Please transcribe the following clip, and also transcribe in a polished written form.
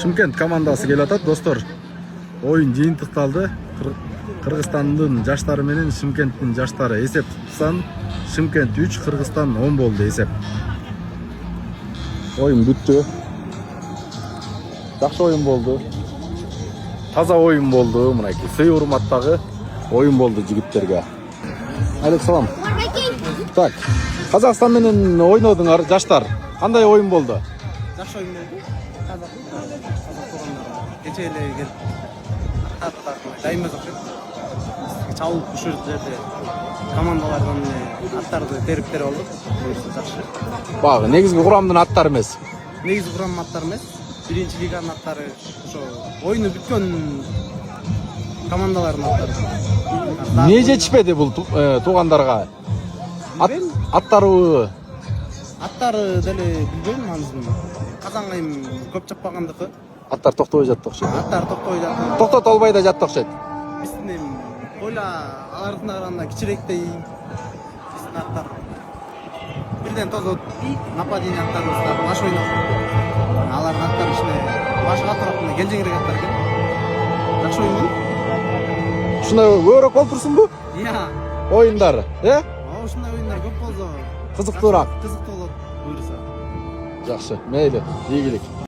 Шымкент командасы келип атат, достор. Oyun жыйынтыкталды. Кыргызстандын жаштары менен Шымкенттин жаштары эсеп тутсан Шымкент 3, Кыргызстан 10 болду эсеп. Oyun бүттү. Жакшы oyun болду. Таза oyun болду, мынакей. Сый урматтагы oyun болду жигиттерге. Алейкум салам. Так, Казакстан менен ойнодуңар, жаштар. Кандай oyun болду? Жакшы oyun болду. Казак кече эле келип дайыма жакшы. Чабылып ушул жерде командалардан аттарды терип алдык. Жакшы. Багы, негизги курамдын аттары эмес. Негизги курам аттары эмес. Биринчи лиганын аттары ошо ойуну бүткөн командалардын аттары. Эмне жетишпеди бул туугандарга? Аттары деле билбейм анын. Казангайым көп чаппагандыгы. Аттар токтобой жатты окшойт. Аттар токтобой жатты. Токтото албай да жатты окшойт. Биздин ойла алардына караганда кичирээктей. Биздин аттар бирден тозот. Нападение аттарыбыз да баш ойнойт. Алардын аттары ичине башы катыраак келжеңирээк аттар экен. Жакшы ойун. Ушундай өрөк болуп турсунбу? Иә. Оюндар, Ушундай оюндар көп болсо кызыктуураак. Кызыктуу болот буюрса. Жакшы, мейли, ийгилик.